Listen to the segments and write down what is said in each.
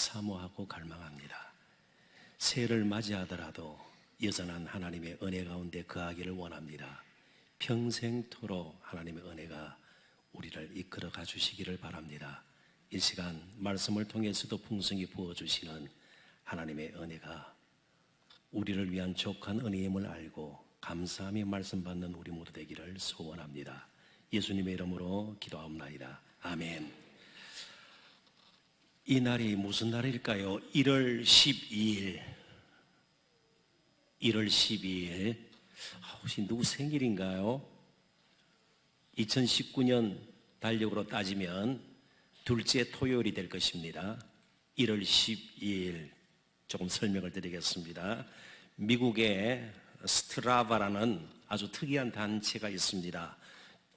사모하고 갈망합니다. 새해를 맞이하더라도 여전한 하나님의 은혜 가운데 거하기를 원합니다. 평생토록 하나님의 은혜가 우리를 이끌어가 주시기를 바랍니다. 이 시간 말씀을 통해서도 풍성히 부어주시는 하나님의 은혜가 우리를 위한 족한 은혜임을 알고 감사하며 말씀 받는 우리 모두 되기를 소원합니다. 예수님의 이름으로 기도하옵나이다. 아멘. 이 날이 무슨 날일까요? 1월 12일. 1월 12일. 혹시 누구 생일인가요? 2019년 달력으로 따지면 둘째 토요일이 될 것입니다. 1월 12일. 조금 설명을 드리겠습니다. 미국의 스트라바라는 아주 특이한 단체가 있습니다.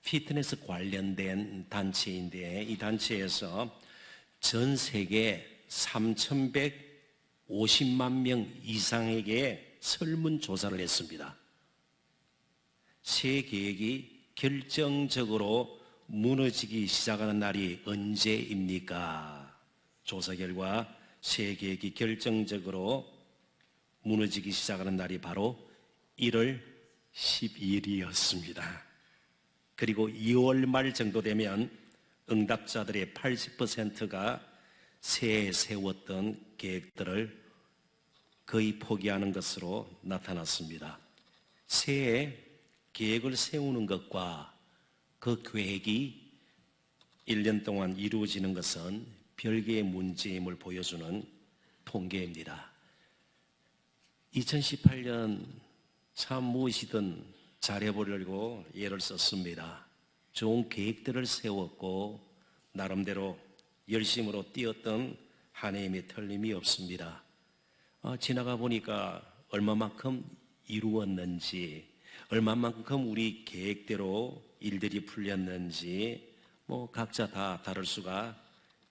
피트니스 관련된 단체인데 이 단체에서 전 세계 3,150만 명 이상에게 설문조사를 했습니다. 새해 계획이 결정적으로 무너지기 시작하는 날이 언제입니까? 조사 결과 새해 계획이 결정적으로 무너지기 시작하는 날이 바로 1월 12일이었습니다. 그리고 2월 말 정도 되면 응답자들의 80%가 새해에 세웠던 계획들을 거의 포기하는 것으로 나타났습니다. 새해에 계획을 세우는 것과 그 계획이 1년 동안 이루어지는 것은 별개의 문제임을 보여주는 통계입니다. 2018년 참 무엇이든 잘해보려고 예를 썼습니다. 좋은 계획들을 세웠고 나름대로 열심으로 뛰었던 한 해임에 틀림이 없습니다. 지나가 보니까 얼마만큼 이루었는지, 얼마만큼 우리 계획대로 일들이 풀렸는지 각자 다 다를 수가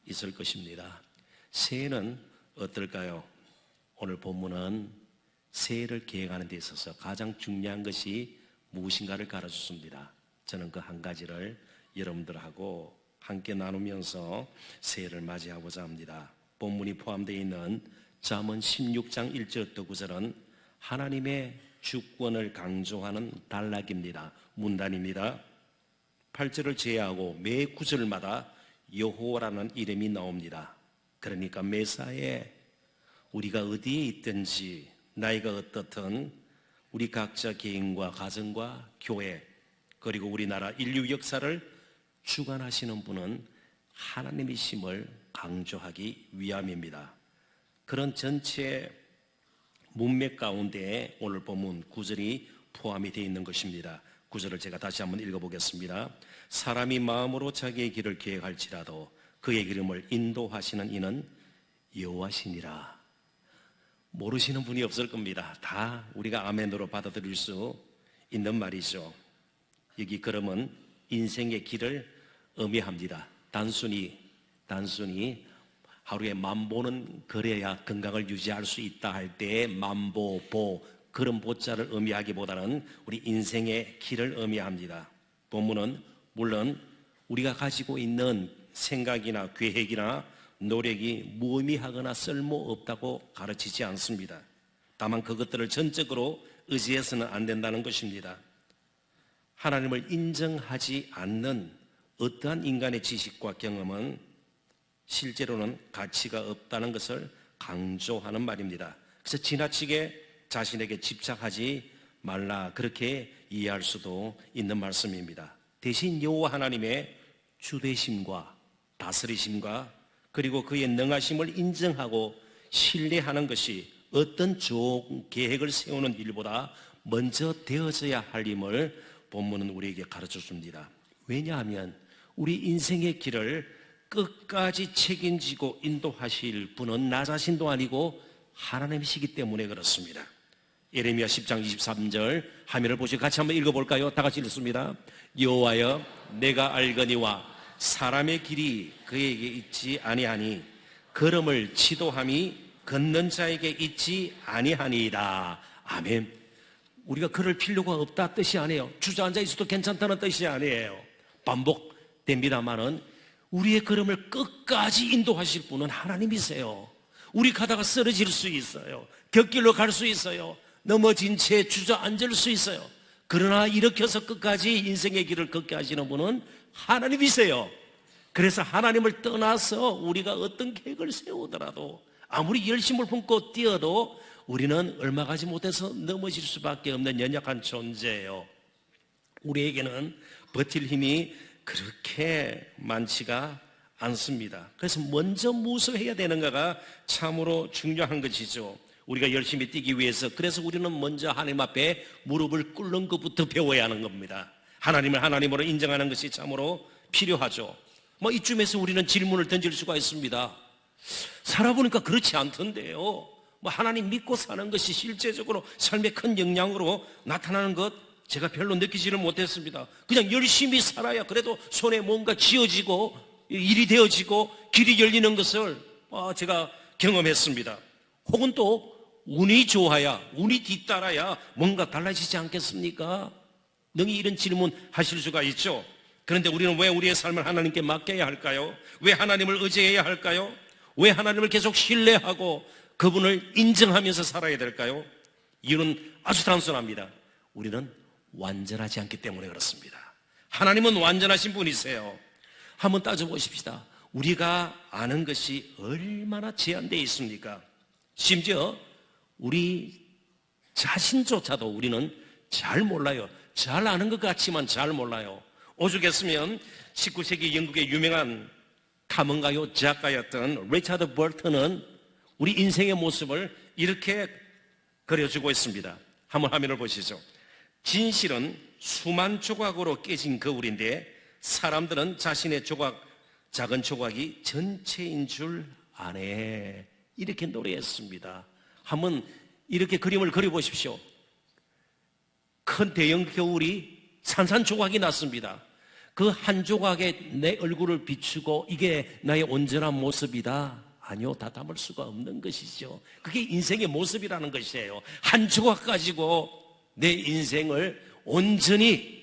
있을 것입니다. 새해는 어떨까요? 오늘 본문은 새해를 계획하는 데 있어서 가장 중요한 것이 무엇인가를 가르쳐줍니다. 저는 그 한 가지를 여러분들하고 함께 나누면서 새해를 맞이하고자 합니다. 본문이 포함되어 있는 잠언 16장 1절부터 9절은 하나님의 주권을 강조하는 단락입니다. 문단입니다. 8절을 제외하고 매 구절마다 여호와라는 이름이 나옵니다. 그러니까 매사에 우리가 어디에 있든지 나이가 어떻든 우리 각자 개인과 가정과 교회 그리고 우리나라 인류 역사를 주관하시는 분은 하나님이심을 강조하기 위함입니다. 그런 전체 문맥 가운데 오늘 본문 9절이 포함이 되어 있는 것입니다. 9절을 제가 다시 한번 읽어보겠습니다. 사람이 마음으로 자기의 길을 계획할지라도 그의 이름을 인도하시는 이는 여호와시니라. 모르시는 분이 없을 겁니다. 다 우리가 아멘으로 받아들일 수 있는 말이죠. 여기 그러면 인생의 길을 의미합니다. 단순히 하루에 만보는 그래야 건강을 유지할 수 있다 할 때의 만보, 그런 보자를 의미하기보다는 우리 인생의 길을 의미합니다. 본문은 물론 우리가 가지고 있는 생각이나 계획이나 노력이 무의미하거나 쓸모없다고 가르치지 않습니다. 다만 그것들을 전적으로 의지해서는 안 된다는 것입니다. 하나님을 인정하지 않는 어떠한 인간의 지식과 경험은 실제로는 가치가 없다는 것을 강조하는 말입니다. 그래서 지나치게 자신에게 집착하지 말라 그렇게 이해할 수도 있는 말씀입니다. 대신 여호와 하나님의 주되심과 다스리심과 그리고 그의 능하심을 인정하고 신뢰하는 것이 어떤 좋은 계획을 세우는 일보다 먼저 되어져야 할 임을 본문은 우리에게 가르쳐 줍니다. 왜냐하면 우리 인생의 길을 끝까지 책임지고 인도하실 분은 나 자신도 아니고 하나님이시기 때문에 그렇습니다. 예레미야 10장 23절 화면을 보시고 같이 한번 읽어볼까요? 다 같이 읽습니다. 여호와여 내가 알거니와 사람의 길이 그에게 있지 아니하니 걸음을 지도함이 걷는 자에게 있지 아니하니이다. 아멘. 우리가 그럴 필요가 없다 뜻이 아니에요. 주저앉아 있어도 괜찮다는 뜻이 아니에요. 반복됩니다만은 우리의 걸음을 끝까지 인도하실 분은 하나님이세요. 우리 가다가 쓰러질 수 있어요. 곁길로 갈 수 있어요. 넘어진 채 주저앉을 수 있어요. 그러나 일으켜서 끝까지 인생의 길을 걷게 하시는 분은 하나님이세요. 그래서 하나님을 떠나서 우리가 어떤 계획을 세우더라도, 아무리 열심을 품고 뛰어도 우리는 얼마 가지 못해서 넘어질 수밖에 없는 연약한 존재예요. 우리에게는 버틸 힘이 그렇게 많지가 않습니다. 그래서 먼저 무엇을 해야 되는가가 참으로 중요한 것이죠. 우리가 열심히 뛰기 위해서, 그래서 우리는 먼저 하나님 앞에 무릎을 꿇는 것부터 배워야 하는 겁니다. 하나님을 하나님으로 인정하는 것이 참으로 필요하죠. 이쯤에서 우리는 질문을 던질 수가 있습니다. 살아보니까 그렇지 않던데요. 하나님 믿고 사는 것이 실제적으로 삶에 큰 영향으로 나타나는 것 제가 별로 느끼지를 못했습니다. 그냥 열심히 살아야 그래도 손에 뭔가 쥐어지고 일이 되어지고 길이 열리는 것을 제가 경험했습니다. 혹은 또 운이 좋아야, 운이 뒤따라야 뭔가 달라지지 않겠습니까? 능히 이런 질문 하실 수가 있죠. 그런데 우리는 왜 우리의 삶을 하나님께 맡겨야 할까요? 왜 하나님을 의지해야 할까요? 왜 하나님을 계속 신뢰하고 그분을 인정하면서 살아야 될까요? 이유는 아주 단순합니다. 우리는 완전하지 않기 때문에 그렇습니다. 하나님은 완전하신 분이세요. 한번 따져보십시다. 우리가 아는 것이 얼마나 제한되어 있습니까? 심지어 우리 자신조차도 우리는 잘 몰라요. 잘 아는 것 같지만 잘 몰라요. 오죽했으면 19세기 영국의 유명한 탐험가요 작가였던 리차드 버튼은 우리 인생의 모습을 이렇게 그려주고 있습니다. 한번 화면을 보시죠. 진실은 수만 조각으로 깨진 거울인데 사람들은 자신의 작은 조각이 전체인 줄 아네. 이렇게 노래했습니다. 한번 이렇게 그림을 그려보십시오. 큰 대형 거울이 산산조각이 났습니다. 그 한 조각에 내 얼굴을 비추고 이게 나의 온전한 모습이다? 아니요, 다 담을 수가 없는 것이죠. 그게 인생의 모습이라는 것이에요. 한 조각 가지고 내 인생을 온전히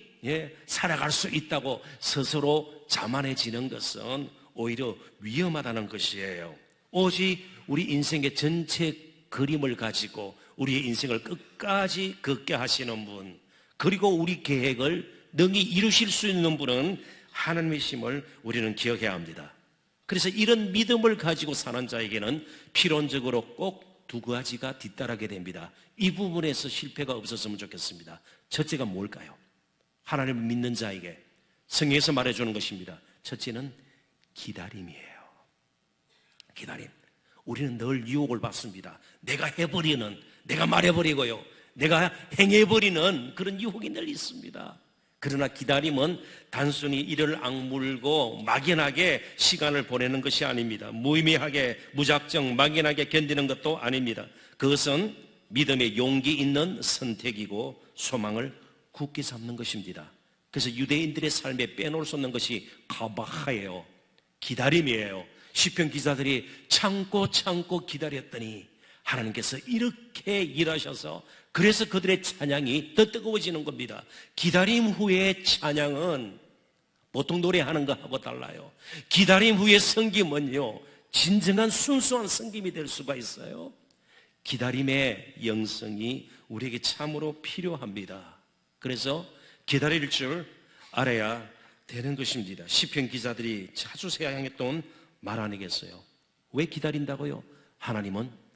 살아갈 수 있다고 스스로 자만해지는 것은 오히려 위험하다는 것이에요. 오직 우리 인생의 전체 그림을 가지고 우리의 인생을 끝까지 걷게 하시는 분, 그리고 우리 계획을 능히 이루실 수 있는 분은 하나님이심을 우리는 기억해야 합니다. 그래서 이런 믿음을 가지고 사는 자에게는 필연적으로 꼭 두 가지가 뒤따르게 됩니다. 이 부분에서 실패가 없었으면 좋겠습니다. 첫째가 뭘까요? 하나님을 믿는 자에게 성경에서 말해주는 것입니다. 첫째는 기다림이에요. 기다림. 우리는 늘 유혹을 받습니다. 내가 해버리는, 내가 말해버리고요, 내가 행해버리는 그런 유혹이 늘 있습니다. 그러나 기다림은 단순히 이를 악물고 막연하게 시간을 보내는 것이 아닙니다. 무의미하게 무작정 막연하게 견디는 것도 아닙니다. 그것은 믿음의 용기 있는 선택이고 소망을 굳게 잡는 것입니다. 그래서 유대인들의 삶에 빼놓을 수 없는 것이 가바하예요. 기다림이에요. 시편 기자들이 참고 기다렸더니 하나님께서 이렇게 일하셔서 그래서 그들의 찬양이 더 뜨거워지는 겁니다. 기다림 후의 찬양은 보통 노래하는 것하고 달라요. 기다림 후의 섬김은요, 진정한 순수한 섬김이 될 수가 있어요. 기다림의 영성이 우리에게 참으로 필요합니다. 그래서 기다릴 줄 알아야 되는 것입니다. 시편 기자들이 자주 사용했던 말 아니겠어요? 왜 기다린다고요? 하나님은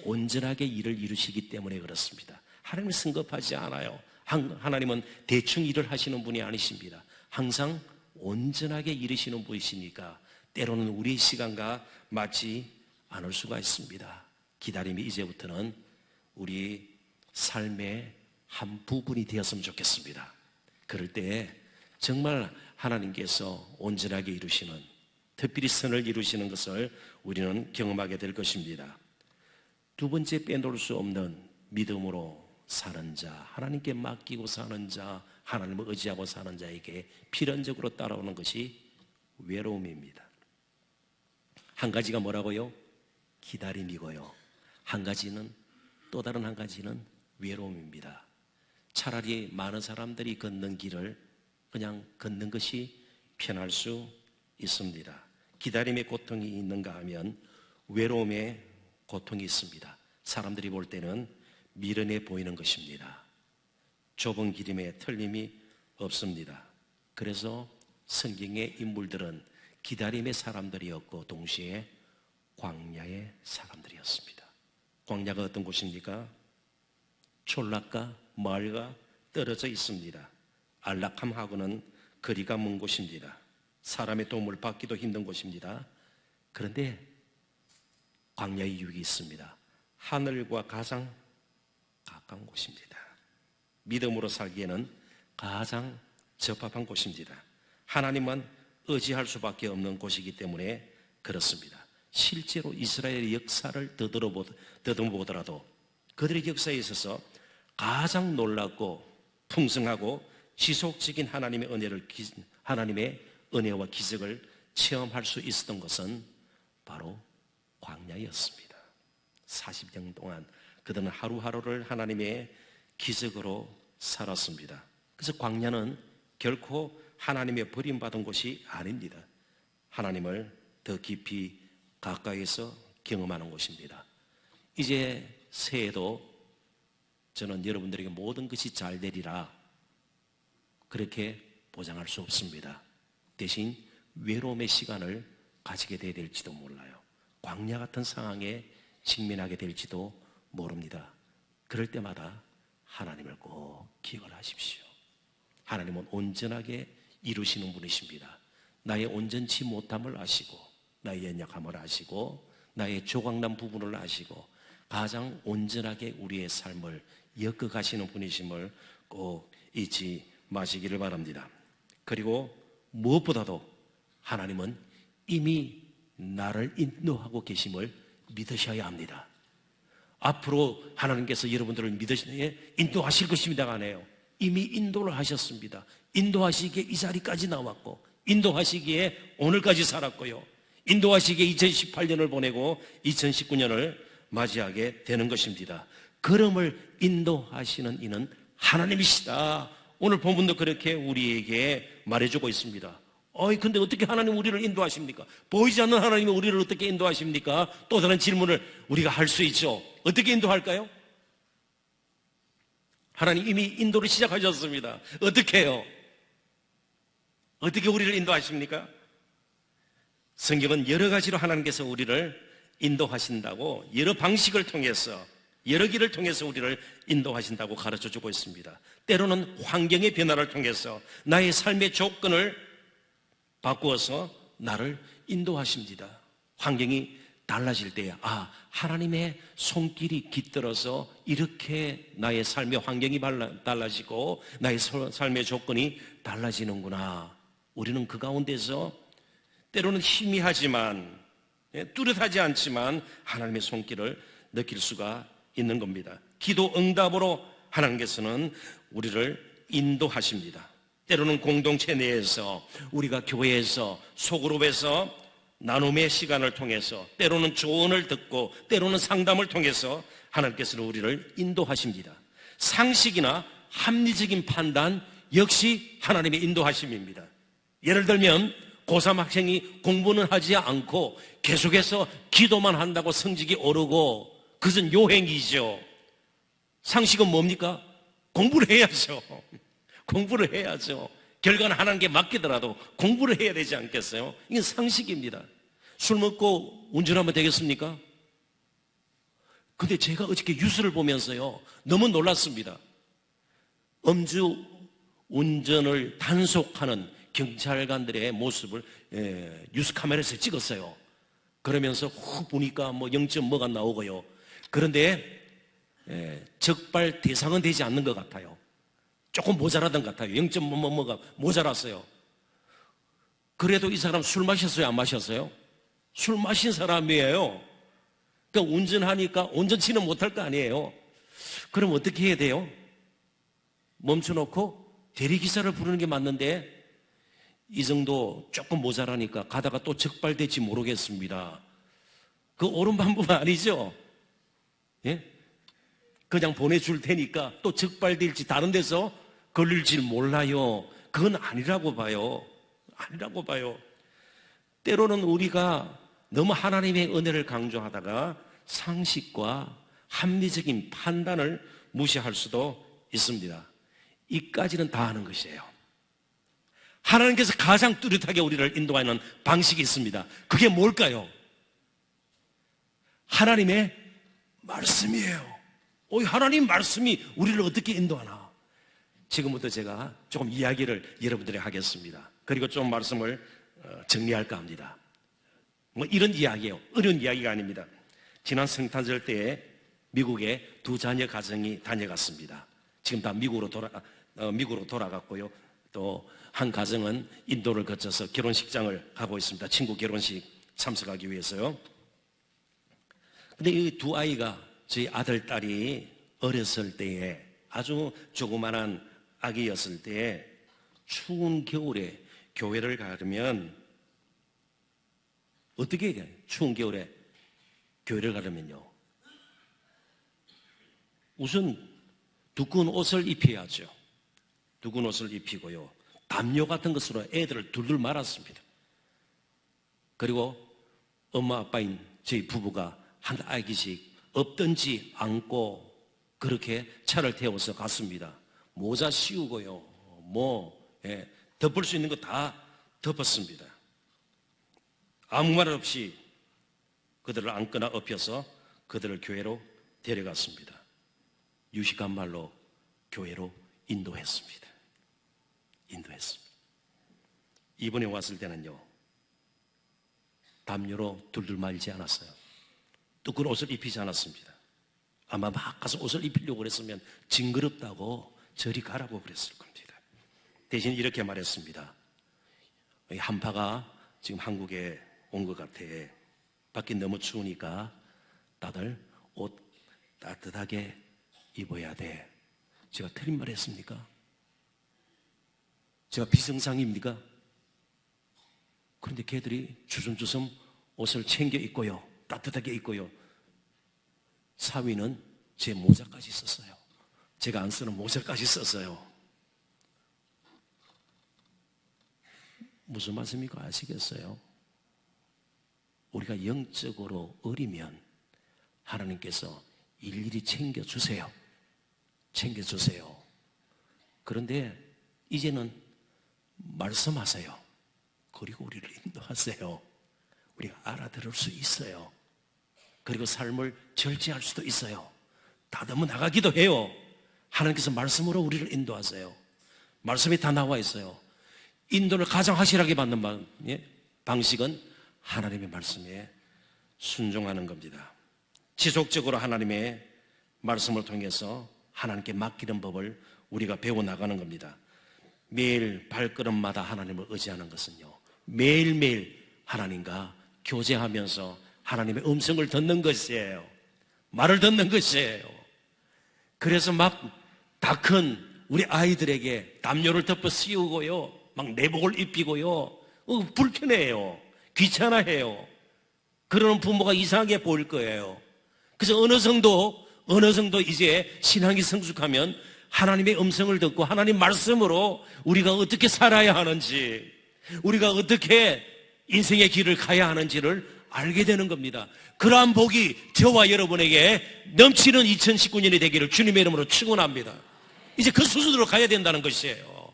온전하게 일을 이루시기 때문에 그렇습니다. 하나님은 성급하지 않아요. 하나님은 대충 일을 하시는 분이 아니십니다. 항상 온전하게 이루시는 분이시니까 때로는 우리의 시간과 맞지 않을 수가 있습니다. 기다림이 이제부터는 우리 삶의 한 부분이 되었으면 좋겠습니다. 그럴 때 정말 하나님께서 온전하게 이루시는, 특별히 선을 이루시는 것을 우리는 경험하게 될 것입니다. 두 번째, 빼놓을 수 없는 믿음으로 사는 자, 하나님께 맡기고 사는 자, 하나님을 의지하고 사는 자에게 필연적으로 따라오는 것이 외로움입니다. 한 가지가 뭐라고요? 기다림이고요. 또 다른 한 가지는 외로움입니다. 차라리 많은 사람들이 걷는 길을 그냥 걷는 것이 편할 수 있습니다. 기다림의 고통이 있는가 하면 외로움의 고통이 있습니다. 사람들이 볼 때는 미련해 보이는 것입니다. 좁은 기림에 틀림이 없습니다. 그래서 성경의 인물들은 기다림의 사람들이었고 동시에 광야의 사람들이었습니다. 광야가 어떤 곳입니까? 촌락과 마을과 떨어져 있습니다. 안락함하고는 거리가 먼 곳입니다. 사람의 도움을 받기도 힘든 곳입니다. 그런데 광야의 유익이 있습니다. 하늘과 가장 가까운 곳입니다. 믿음으로 살기에는 가장 적합한 곳입니다. 하나님만 의지할 수밖에 없는 곳이기 때문에 그렇습니다. 실제로 이스라엘의 역사를 더듬어보더라도 그들의 역사에 있어서 가장 놀랍고 풍성하고 지속적인 하나님의 은혜와 기적을 체험할 수 있었던 것은 바로 광야였습니다. 40년 동안 그들은 하루하루를 하나님의 기적으로 살았습니다. 그래서 광야는 결코 하나님의 버림받은 곳이 아닙니다. 하나님을 더 깊이 가까이에서 경험하는 곳입니다. 이제 새해도 저는 여러분들에게 모든 것이 잘 되리라 그렇게 보장할 수 없습니다. 대신 외로움의 시간을 가지게 될지도 몰라요. 광야 같은 상황에 직면하게 될지도 모릅니다. 그럴 때마다 하나님을 꼭 기억을 하십시오. 하나님은 온전하게 이루시는 분이십니다. 나의 온전치 못함을 아시고 나의 연약함을 아시고 나의 조각난 부분을 아시고 가장 온전하게 우리의 삶을 엮어가시는 분이심을 꼭 잊지 마시기를 바랍니다. 그리고 무엇보다도 하나님은 이미 나를 인도하고 계심을 믿으셔야 합니다. 앞으로 하나님께서 여러분들을 인도하실 것입니다가 아니에요. 이미 인도를 하셨습니다. 인도하시기에 이 자리까지 나왔고 인도하시기에 오늘까지 살았고요. 인도하시기에 2018년을 보내고 2019년을 맞이하게 되는 것입니다. 걸음을 인도하시는 이는 하나님이시다. 오늘 본문도 그렇게 우리에게 말해주고 있습니다. 근데 어떻게 하나님 우리를 인도하십니까? 보이지 않는 하나님이 우리를 어떻게 인도하십니까? 또 다른 질문을 우리가 할 수 있죠. 어떻게 인도할까요? 하나님 이미 인도를 시작하셨습니다. 어떻게 해요? 어떻게 우리를 인도하십니까? 성경은 여러 가지로 하나님께서 우리를 인도하신다고 여러 방식을 통해서 여러 길을 통해서 우리를 인도하신다고 가르쳐주고 있습니다. 때로는 환경의 변화를 통해서 나의 삶의 조건을 바꾸어서 나를 인도하십니다. 환경이 달라질 때에 하나님의 손길이 깃들어서 이렇게 나의 삶의 환경이 달라지고 나의 삶의 조건이 달라지는구나. 우리는 그 가운데서 때로는 희미하지만 뚜렷하지 않지만 하나님의 손길을 느낄 수가 있는 겁니다. 기도 응답으로 하나님께서는 우리를 인도하십니다. 때로는 공동체 내에서 우리가 교회에서 소그룹에서 나눔의 시간을 통해서 때로는 조언을 듣고 때로는 상담을 통해서 하나님께서는 우리를 인도하십니다. 상식이나 합리적인 판단 역시 하나님의 인도하심입니다. 예를 들면 고3 학생이 공부는 하지 않고 계속해서 기도만 한다고 성적이 오르고 그것은 요행이죠. 상식은 뭡니까? 공부를 해야죠. 공부를 해야죠. 결과는 하나님께 맡기더라도 공부를 해야 되지 않겠어요? 이게 상식입니다. 술 먹고 운전하면 되겠습니까? 근데 제가 어저께 뉴스를 보면서요 너무 놀랐습니다. 음주 운전을 단속하는 경찰관들의 모습을 뉴스 카메라에서 찍었어요. 그러면서 훅 보니까 뭐 0점 뭐가 나오고요. 그런데 적발 대상은 되지 않는 것 같아요. 조금 모자라던 것 같아요. 0점 뭐가 모자랐어요. 그래도 이 사람 술 마셨어요? 안 마셨어요? 술 마신 사람이에요. 그러니까 운전하니까 운전치는 못할 거 아니에요. 그럼 어떻게 해야 돼요? 멈춰놓고 대리기사를 부르는 게 맞는데 이 정도 조금 모자라니까 가다가 또 적발될지 모르겠습니다. 그 옳은 방법은 아니죠. 예? 그냥 보내줄 테니까 또 적발될지 다른 데서 걸릴지 몰라요. 그건 아니라고 봐요. 아니라고 봐요. 때로는 우리가 너무 하나님의 은혜를 강조하다가 상식과 합리적인 판단을 무시할 수도 있습니다. 이까지는 다 하는 것이에요. 하나님께서 가장 뚜렷하게 우리를 인도하는 방식이 있습니다. 그게 뭘까요? 하나님의 말씀이에요. 하나님 말씀이 우리를 어떻게 인도하나? 지금부터 제가 조금 이야기를 여러분들에게 하겠습니다. 그리고 좀 말씀을 정리할까 합니다. 이런 이야기예요. 어려운 이야기가 아닙니다. 지난 성탄절 때에 미국에 두 자녀 가정이 다녀갔습니다. 지금 다 미국으로 돌아갔고요. 또 한 가정은 인도를 거쳐서 결혼식장을 가고 있습니다. 친구 결혼식 참석하기 위해서요. 근데 이 두 아이가, 저희 아들, 딸이 어렸을 때에, 아주 조그만한 아기였을 때에 추운 겨울에 교회를 가려면 어떻게 해야 돼요? 추운 겨울에 교회를 가려면요, 우선 두꺼운 옷을 입혀야죠. 두꺼운 옷을 입히고요, 담요 같은 것으로 애들을 둘둘 말았습니다. 그리고 엄마 아빠인 저희 부부가 한 아기씩 없던지 안고 그렇게 차를 태워서 갔습니다. 모자 씌우고요, 덮을 수 있는 거 다 덮었습니다. 아무 말 없이 그들을 안거나 엎혀서 그들을 교회로 데려갔습니다. 유식한 말로 교회로 인도했습니다. 이번에 왔을 때는요, 담요로 둘둘 말지 않았어요. 두꺼운 옷을 입히지 않았습니다. 아마 막 가서 옷을 입히려고 그랬으면 징그럽다고 저리 가라고 그랬을 겁니다. 대신 이렇게 말했습니다. 한파가 지금 한국에 온 것 같아. 밖이 너무 추우니까 다들 옷 따뜻하게 입어야 돼. 제가 틀린 말 했습니까? 제가 비정상입니까? 그런데 걔들이 주섬주섬 옷을 챙겨 입고요, 따뜻하게 입고요, 사위는 제 모자까지 썼어요. 제가 안 쓰는 모자까지 썼어요. 무슨 말씀인가 아시겠어요? 우리가 영적으로 어리면 하나님께서 일일이 챙겨주세요. 그런데 이제는 말씀하세요. 그리고 우리를 인도하세요. 우리가 알아들을 수 있어요. 그리고 삶을 절제할 수도 있어요. 다듬어 나가기도 해요. 하나님께서 말씀으로 우리를 인도하세요. 말씀이 다 나와 있어요. 인도를 가장 확실하게 받는 방식은 하나님의 말씀에 순종하는 겁니다. 지속적으로 하나님의 말씀을 통해서 하나님께 맡기는 법을 우리가 배워나가는 겁니다. 매일 발걸음마다 하나님을 의지하는 것은요, 매일매일 하나님과 교제하면서 하나님의 음성을 듣는 것이에요. 말을 듣는 것이에요. 그래서 막 다 큰 우리 아이들에게 담요를 덮어 씌우고요, 막 내복을 입히고요, 불편해요. 귀찮아해요. 그러는 부모가 이상하게 보일 거예요. 그래서 어느 정도 이제 신앙이 성숙하면 하나님의 음성을 듣고 하나님 말씀으로 우리가 어떻게 살아야 하는지, 우리가 어떻게 인생의 길을 가야 하는지를 알게 되는 겁니다. 그러한 복이 저와 여러분에게 넘치는 2019년이 되기를 주님의 이름으로 축원합니다. 이제 그 수준으로 가야 된다는 것이에요.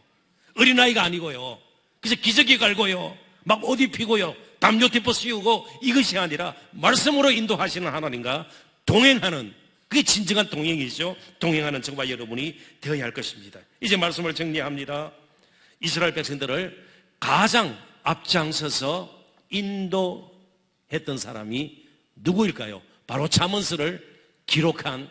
어린아이가 아니고요, 그래서 기저귀 갈고요, 막 옷 입히고요, 담요 덮어 씌우고, 이것이 아니라 말씀으로 인도하시는 하나님과 동행하는, 그게 진정한 동행이죠. 동행하는 저와 여러분이 되어야 할 것입니다. 이제 말씀을 정리합니다. 이스라엘 백성들을 가장 앞장서서 인도했던 사람이 누구일까요? 바로 잠언서를 기록한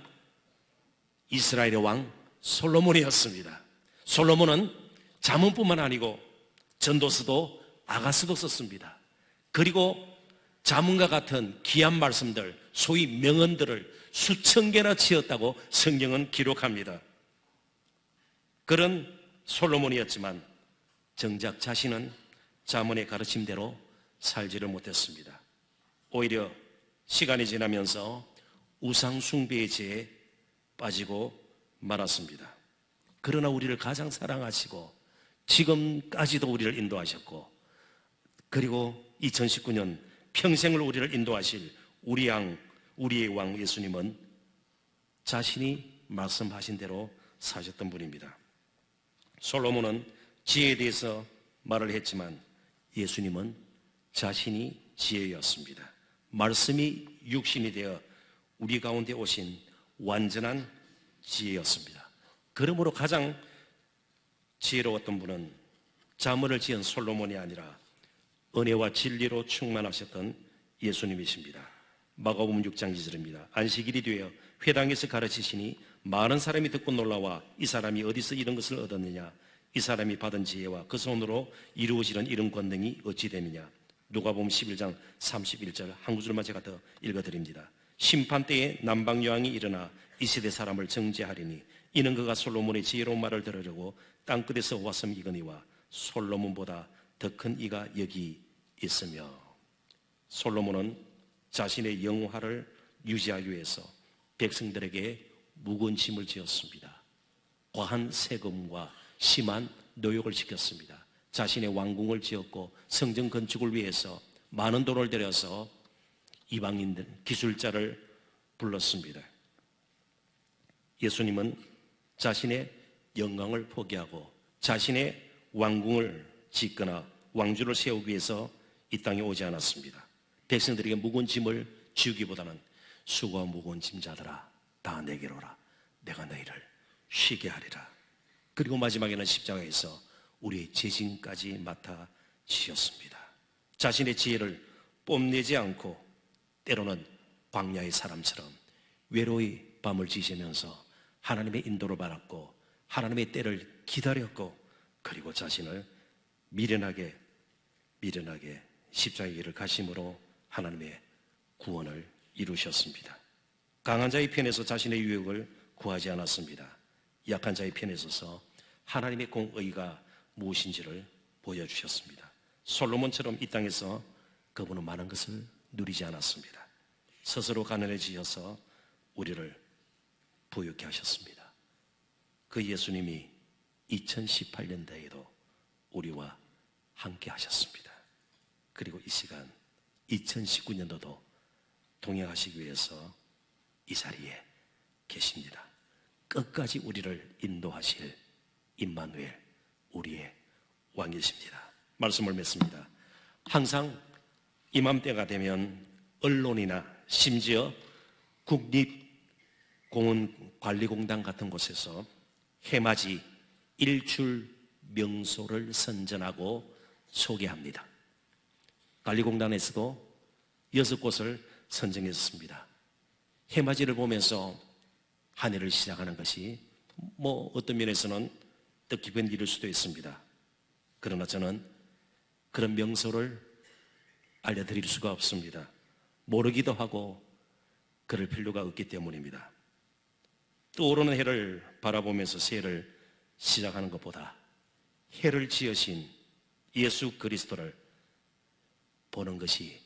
이스라엘의 왕 솔로몬이었습니다. 솔로몬은 잠언뿐만 아니고 전도서도 아가서도 썼습니다. 그리고 잠언과 같은 귀한 말씀들, 소위 명언들을 수천 개나 지었다고 성경은 기록합니다. 그런 솔로몬이었지만 정작 자신은 잠언의 가르침대로 살지를 못했습니다. 오히려 시간이 지나면서 우상 숭배의 죄에 빠지고 말았습니다. 그러나 우리를 가장 사랑하시고 지금까지도 우리를 인도하셨고, 그리고 2019년 평생을 우리를 인도하실 우리 우리의 왕 예수님은 자신이 말씀하신 대로 사셨던 분입니다. 솔로몬은 지혜에 대해서 말을 했지만 예수님은 자신이 지혜였습니다. 말씀이 육신이 되어 우리 가운데 오신 완전한 지혜였습니다. 그러므로 가장 지혜로웠던 분은 자문을 지은 솔로몬이 아니라 은혜와 진리로 충만하셨던 예수님이십니다. 마가복음 6장 2절입니다. 안식일이 되어 회당에서 가르치시니 많은 사람이 듣고 놀라와 이 사람이 어디서 이런 것을 얻었느냐, 이 사람이 받은 지혜와 그 손으로 이루어지는 이런 권능이 어찌 되느냐. 누가복음 11장 31절 한 구절만 제가 더 읽어드립니다. 심판 때에 남방여왕이 일어나 이 세대 사람을 정죄하리니 이는 그가 솔로몬의 지혜로운 말을 들으려고 땅끝에서 왔음이거니와 솔로몬보다 더 큰 이가 여기 있으며. 솔로몬은 자신의 영화를 유지하기 위해서 백성들에게 무거운 짐을 지었습니다. 과한 세금과 심한 노역을 시켰습니다. 자신의 왕궁을 지었고 성전 건축을 위해서 많은 돈을 들여서 이방인들, 기술자를 불렀습니다. 예수님은 자신의 영광을 포기하고 자신의 왕궁을 짓거나 왕주를 세우기 위해서 이 땅에 오지 않았습니다. 백성들에게 무거운 짐을 지우기보다는 수고와 무거운 짐자들아 다 내게로 오라. 내가 너희를 쉬게 하리라. 그리고 마지막에는 십자가에서 우리의 죄짐까지 맡아 지었습니다. 자신의 지혜를 뽐내지 않고 때로는 광야의 사람처럼 외로이 밤을 지새면서 하나님의 인도를 받았고 하나님의 때를 기다렸고 그리고 자신을 미련하게 십자가의 길을 가심으로 하나님의 구원을 이루셨습니다. 강한 자의 편에서 자신의 유익을 구하지 않았습니다. 약한 자의 편에 서서 하나님의 공의가 무엇인지를 보여주셨습니다. 솔로몬처럼 이 땅에서 그분은 많은 것을 누리지 않았습니다. 스스로 가난해지셔서 우리를 부유케 하셨습니다. 그 예수님이 2018년대에도 우리와 함께 하셨습니다. 그리고 이 시간 2019년도도 동행하시기 위해서 이 자리에 계십니다. 끝까지 우리를 인도하실 임마누엘, 우리의 왕이십니다. 말씀을 맺습니다. 항상 이맘때가 되면 언론이나 심지어 국립공원관리공단 같은 곳에서 해맞이 일출 명소를 선전하고 소개합니다. 관리공단에서도 6곳을 선정했습니다. 해맞이를 보면서 한 해를 시작하는 것이 어떤 면에서는 뜻깊은 일일 수도 있습니다. 그러나 저는 그런 명소를 알려드릴 수가 없습니다. 모르기도 하고 그럴 필요가 없기 때문입니다. 떠오르는 해를 바라보면서 새해를 시작하는 것보다 해를 지으신 예수 그리스도를 보는 것이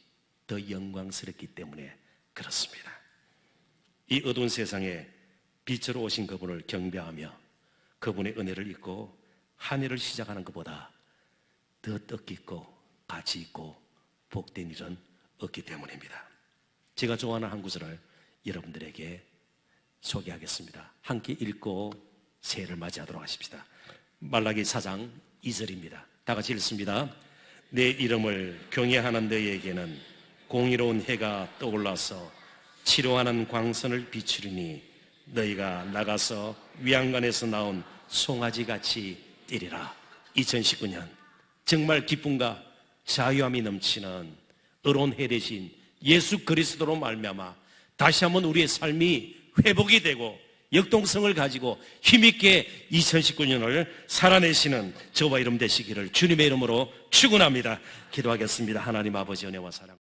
더 영광스럽기 때문에 그렇습니다. 이 어두운 세상에 빛으로 오신 그분을 경배하며 그분의 은혜를 잊고 한 해를 시작하는 것보다 더 뜻깊고 가치 있고 복된 일은 없기 때문입니다. 제가 좋아하는 한 구절을 여러분들에게 소개하겠습니다. 함께 읽고 새해를 맞이하도록 하십시다. 말라기 4장 2절입니다. 다 같이 읽습니다. 내 이름을 경외하는 너희에게는 공의로운 해가 떠올라서 치료하는 광선을 비추리니 너희가 나가서 위안관에서 나온 송아지같이 뛰리라. 2019년 정말 기쁨과 자유함이 넘치는 의로운 해 대신 예수 그리스도로 말미암아 다시 한번 우리의 삶이 회복이 되고 역동성을 가지고 힘있게 2019년을 살아내시는 저와 여러분 되시기를 주님의 이름으로 축원합니다. 기도하겠습니다. 하나님 아버지 은혜와 사랑